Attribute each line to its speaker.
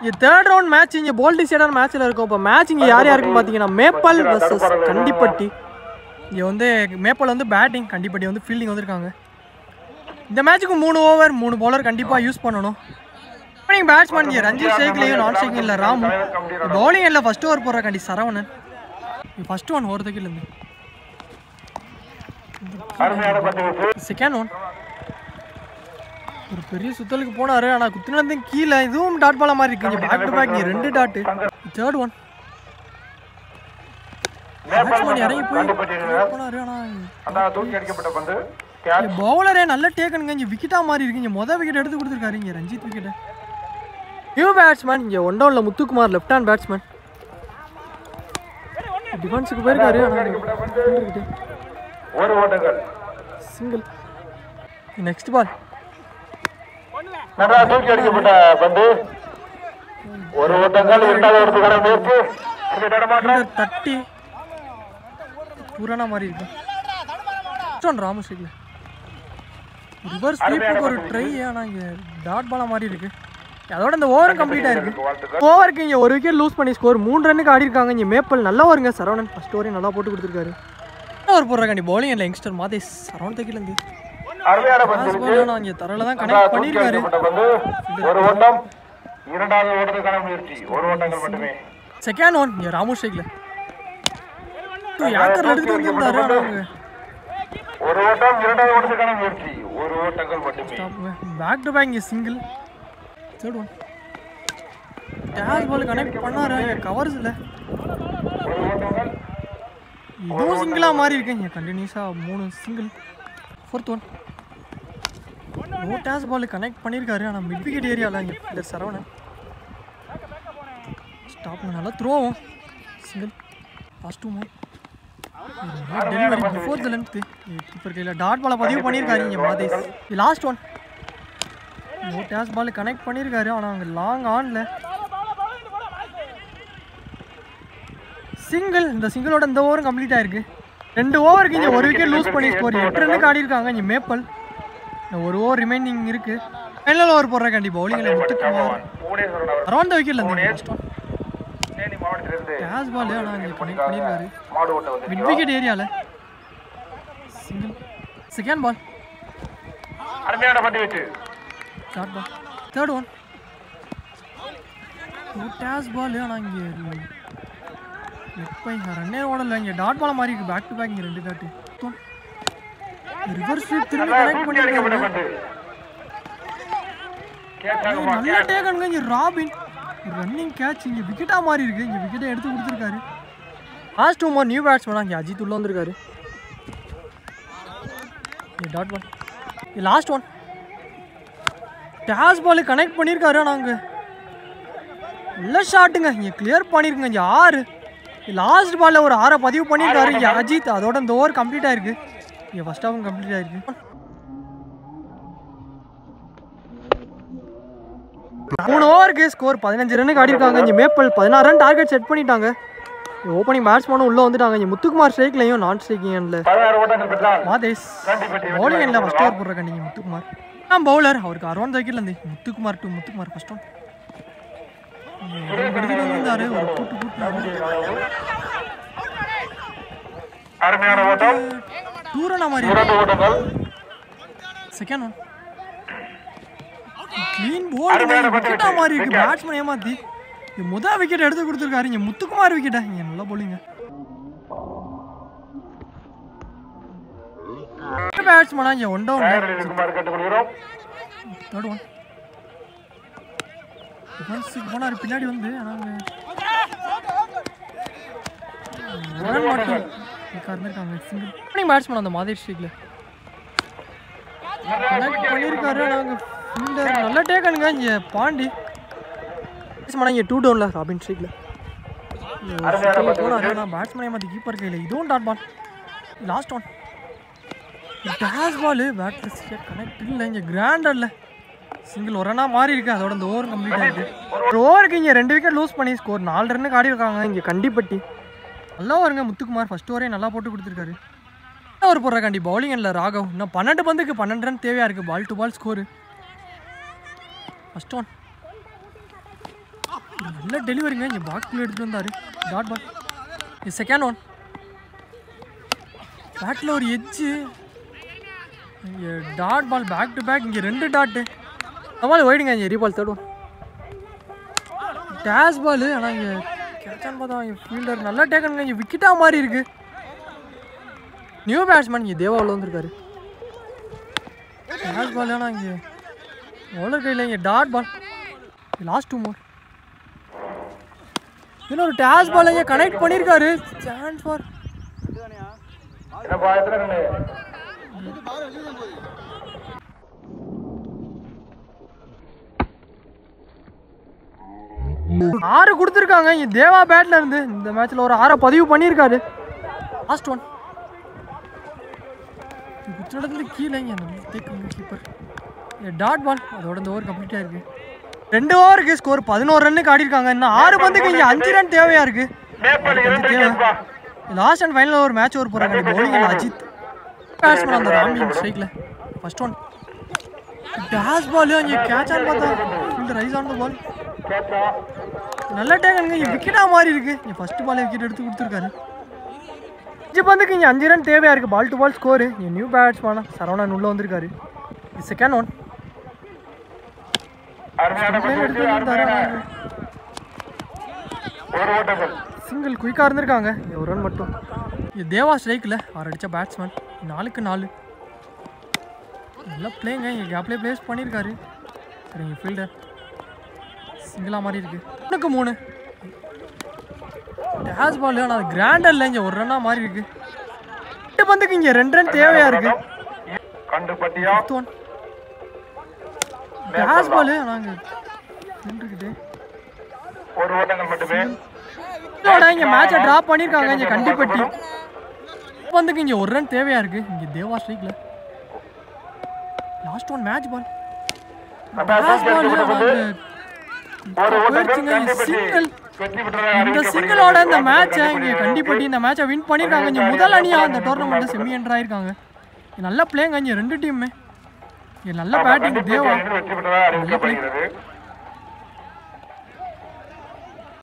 Speaker 1: இங்கே third round match இங்கே போல் டிசைடான மேட்ச்சில் இருக்கும். இப்போ மேட்ச் இங்கே யார் யாருக்குன்னு பார்த்தீங்கன்னா மேப்பல் வர்சஸ் கண்டிப்பட்டி. இங்கே வந்து மேப்பல் வந்து பேட்டிங், கண்டிப்பட்டி வந்து ஃபீல்டிங் வந்திருக்காங்க. இந்த மேட்ச்சுக்கு 3 ஓவர் 3 பவுலர் கண்டிப்பாக யூஸ் பண்ணணும். ஓப்பனிங் பேட்ஸ்மேன் இங்கே ரஞ்சித் ஸ்ட்ரைக்லையும் நான் ஸ்ட்ரைக்கில் ராமு. பவுலிங் எல்லாம் ஃபஸ்ட் ஓவர் போடுற கண்டி சரவணன். ஃபஸ்ட் ஒன் ஒரு தக்கிலேருந்து செகண்ட் ஒன் ஒரு பெரிய சுத்தலுக்கு போனார். ஆனால் குத்துனது கீழே இதுவும் டாட் பாலா மாதிரி இருக்கு. Back to back 2 dot. Third one batsman இறங்கி போய் போனார். ஆனால் பவுலரே நல்ல டேக்கனுங்க. இங்கே விக்கெட்டாக மாதிரி இருக்கு. இங்கே மொதல் விக்கெட் எடுத்து கொடுத்துருக்காரு இங்கே ரஞ்சித் விக்கெட்டு. நியூ பேட்ஸ்மேன் இங்கே 1 டவுனில் முத்துக்குமார் லெஃப்ட் ஹேண்ட் பேட்ஸ்மேன் டிஃபென்ஸுக்கு போயிருக்காரு. சிங்கிள். நெக்ஸ்ட் பால் தட்டி பூரானா மாதிரி இருக்கு. ராமஸ்ரீல ரிவர்ஸ் ஸ்வீப்புக்கு ஒரு ட்ரை. ஆனால் இங்கே டாட் பாலா மாதிரி இருக்கு. அதோட இந்த ஓவர் கம்ப்ளீட் ஆயிருக்கு. ஓவருக்கு இங்கே ஒரு விக்கெட் லூஸ் பண்ணி ஸ்கோர் 3 ரன்னுக்கு ஆடி இருக்காங்க. இங்கே மேப்பல் நல்லா வருங்க. சரவணன் ஃபர்ஸ்ட் ஓவரையும் நல்லா போட்டு கொடுத்துருக்காரு. ஓவர் போடுறாங்க பவுலிங் இல்லை யங்ஸ்டர் மாதேஷ் சரவணன் தக்கிலேருந்து இங்கே தரல தான் கனெக்ட் பண்ணியிருக்காரு. செகண்ட் ஒன் இங்கே ராமு ஸ்ட்ரைக்ல யாக்கர் எடுத்துட்டு வந்திருந்தாரு. பேக் டு பேக் இங்கே single. Third one dash ball connect பண்ணாரு. கவர்ஸ் இல்லை. இதுவும் சிங்கிளாக மாறி இருக்கு. இங்கே கண்டினியூஸாக 3 single. Fourth one no dash ball connect பண்ணியிருக்காரு. ஆனால் மிட் விக்கெட் ஏரியாவில் இங்கே இந்த சரவணன் ஸ்டாப் நல்லா த்ரோவும் single. Last 2 more delivery before the length. Keeper கையில் டாட் பாலை பதிவு பண்ணியிருக்காரு இங்கே Mathesh. Last one no dash ball connect பண்ணியிருக்காரு. ஆனால் அவங்க லாங் ஆனில் சிங்கிள். இந்த சிங்கிளோட இந்த ஓவரும் கம்ப்ளீட் ஆயிருக்கு. 2 ஓவருக்கு இங்கே ஒரு விக்கெட் லூஸ் பண்ணி ஸ்கோர் 8 ரன்னுக்கு ஆடி இருக்காங்க. இங்கே மேப்பல் இந்த ஒரு ஓவர் ரிமைனிங் இருக்கு. ஃபைனல் ஓவர் போடுற கண்டி பவுலிங்கில் முத்துக்குமார் அரௌண்ட் த விக்கெட்ல இருந்து ஃபர்ஸ்ட் ஒன் டேஷ் பால். ஆனால் இங்கே கனெக்ட் பண்ணியிருக்காரு மிட் விக்கெட் ஏரியாவில் single. Second ball short ball. Third one dash ball. ஆனால் இங்கே எப்போ இங்கே ரன்னே ஓடலை. இங்கே டாட் பால் மாதிரி இருக்குது. பேக் டு பேக் இங்கே 2 டாட்டு. ரிவர்ஸ் ஸ்வீப் திரும்பி கனெக்ட் பண்ணியிருக்காரு. நல்ல டேக்கனுங்க. இங்கே ராபின் ரன்னிங் கேட்ச். இங்கே விக்கெட்டாக மாறி இருக்குது. இங்கே விக்கெட்டை எடுத்து கொடுத்துருக்காரு. லாஸ்ட் 2 more நியூ பேட்ஸ்மேன் இங்கே அஜித் உள்ள வந்திருக்காரு. இங்கே dot ball. Last one dash ball connect பண்ணியிருக்காரு. ஆனால் அங்கே நல்ல ஷாட்டுங்க. இங்கே கிளியர் பண்ணியிருக்குங்க. இங்கே 6 லாஸ்ட் பாலில் ஒரு 6 பதிவு பண்ணியிருக்காரு இங்கே அஜித். அதோட இந்த ஓவர் கம்ப்ளீட் ஆயிருக்கு. இங்கே ஃபர்ஸ்ட் ஹாஃபும் கம்ப்ளீட் ஆயிருக்கு. 3 ஓவருக்கு ஸ்கோர் 15 ரன்னுக்கு ஆடி இருக்காங்க. இங்கே மேப்பல் 16 ரன் டார்கெட் செட் பண்ணிட்டாங்க. ஓப்பனிங் பேட்ஸ்மேனும் உள்ளே வந்துட்டாங்க. இங்கே முத்துக்குமார் ஸ்ட்ரைக்லையும் நான் ஸ்ட்ரைக்கிங் மாதேஷ் பவுலிங் இல்லை ஃபர்ஸ்ட் ஓவர் போடுற கண்டிங்க முத்துக்குமார் பவுலர். அவருக்கு அரௌண்ட் த விக்கெட்லேருந்து Muthukumar to Muthukumar first one எடுத்துட்டு வந்திருந்தாரு. ஒரு கூட்டு டூரனா மாதிரி. செகண்ட் ஒன் க்ளீன் போல்டு விக்கெட்டாக மாதிரி இருக்கு. பேட்ஸ்மேன் ஏமாத்தி முதல் விக்கெட் எடுத்து கொடுத்துருக்காரு. இங்கே முத்துக்குமார் விக்கெட்டா. இங்கே நல்லா போலிங்க. பேட்ஸ்மேனா இங்கே 1 டவுன். தேர்ட் ஒன் டிஃபென்ஸுக்கு போனார் பின்னாடி வந்து. ஆனால் ரன் மட்டும் இருக்காங்க. சிங்கிள். ஓப்பனிங் பேட்ஸ்மேன் அந்த மாதேஷ் ஸ்ட்ரீக்கில் கனெக்ட் பண்ணியிருக்காரு. நாங்கள் ஃபீல்டர் நல்ல டேக்கனுங்க. இங்கே பாண்டி பேட்ஸ்மேனா இங்கே 2 டவுனில் ராபின் ஸ்ட்ரீக்கில் போனார். ஆனால் பேட்ஸ்மேன் ஏமாற்றி கீப்பர் கையில். இதுவும் dot ball. Last one dash ball. Bats connect இல்லை. இங்கே கிராண்டரில் சிங்கிள். ஒரு ரன்னா மாறி இருக்கு. அதோட இந்த ஓவர் கம்ப்ளீட் ஆகிருக்கு. ஒரு ஓவருக்கு இங்கே 2 விக்கெட் லூஸ் பண்ணி ஸ்கோர் 4 ரன்னுக்கு ஆடி இருக்காங்க. இங்கே கண்டிப்பட்டி நல்லா வருங்க. முத்துக்குமார் ஃபர்ஸ்ட் ஓவரே நல்லா போட்டு கொடுத்துருக்காரு. ஓவர் போடுற கண்டி பவுலிங் இல்லை ராகவ். இன்னும் 12 பந்துக்கு 12 ரன் தேவையாக இருக்குது. Ball to ball score. First one நல்ல டெலிவரிங்க இங்கே பாக்ஸ்குள்ளே எடுத்துகிட்டு வந்தார். Dot ball. இது செகண்ட் ஒன். பேட்டில் ஒரு எட்ஜு. இங்கே dot ball back to back. இங்கே 2 டாட்டு. நம்மளால் ஓயிடுங்க இங்கே ரீபால் தேர்ட் ஒன். Dash ball. ஆனால் இங்கே கேட்சான்னு பார்த்தா இங்கே ஃபீல்டர் நல்லா டேக்கனுங்க. இங்கே விக்கெட்டாக மாதிரி இருக்குது. நியூ பேட்ஸ்மேன் இங்கே தேவா உள்ள வந்திருக்காரு. Dash ball. ஆனால் இங்கே ஓலர் கையில் இங்கே டாட் பால். லாஸ்ட் 2 மோர். இன்னொரு டேஷ் பால் இங்கே கனெக்ட் பண்ணியிருக்காரு. சான்ஸ் ஃபார் 6 கொடுத்துருக்காங்க இங்கே தேவா பேட்டில் இருந்து. இந்த மேட்ச்சில் ஒரு 6 பதிவு பண்ணியிருக்காரு. Last one. குத்திடத்துல கீழே இங்கே கீப்பர் டாட் பால். அதோட இந்த ஓவர் கம்ப்ளீட்டாக இருக்குது. 2 ஓவருக்கு ஸ்கோர் 11 ரன்னுக்கு ஆடிருக்காங்க. இன்னும் 6 பந்துக்கு இங்கே 5 ரன் தேவையாக இருக்குது. லாஸ்ட் அண்ட் ஃபைனல் ஒரு மேட்ச் ஓவர் போகிறாங்க. பவுலிங் அஜித். பேட்ஸ்மேன் அந்த ராமி ஸ்ட்ரைக்கில். First one. டேஷ் பால். இங்கே கேட்சான்னு பார்த்தா ஃபீல்டர் ரைஸ் ஆன் த பால். நல்ல டேக்கனுங்க. இங்கே விக்கெட்டாக மாறி இருக்குது. இங்கே ஃபஸ்ட்டு பால் விக்கெட் எடுத்து கொடுத்துருக்காரு. 5 பந்துக்கு இங்கே 5 ரன் தேவையாக இருக்குது. Ball to ball score. இங்கே நியூ பேட்ஸ்மேனா சரவணன் உள்ளே வந்திருக்காரு. இது செகண்ட் ஒன். சிங்கிள் குயிக்காக இருந்திருக்காங்க. ஒரு ரன் மட்டும். இது தேவா ஸ்ட்ரைக்கில் 6 அடித்த பேட்ஸ்மேன். 4க்கு 4. நல்லா பிளேங்க. இங்கே கேப்லேயே பிளேஸ் பண்ணியிருக்காரு. சரிங்க ஃபீல்டர் சிங்கிளாக மாதிரி இருக்குது. 3க்கு 3. Dash ball. ஆனால் அது கிராண்டர் இல்லை. இங்கே 1 ரன்னாக மாறி இருக்குது. 8 பந்துக்கு இங்கே 2 ரன் தேவையாக இருக்குது. Dash ball. ஆனால் இங்கே நின்றுக்கிட்டு இங்கே மேட்சை ட்ராப் பண்ணியிருக்காங்க. இங்கே கண்டிப்பட்டி பந்துக்கு இங்கே 1 ரன் தேவையாக இருக்குது. இங்கே தேவா ஸ்ட்ரைக்கில். Last one match ball. Dash ball. Single. இந்த சிங்கிளோட இந்த மேட்சை இங்கே கண்டிப்பட்டி இந்த மேட்சை வின் பண்ணியிருக்காங்க. இங்கே முதல் அணியாக இந்த டோர்னமெண்ட்டில் செமி என்டர் ஆயிருக்காங்க. நல்லா பிளேங்க இங்கே 2 டீமுமே. இங்கே நல்ல பேட்டிங் தேவா. நல்ல பிளே.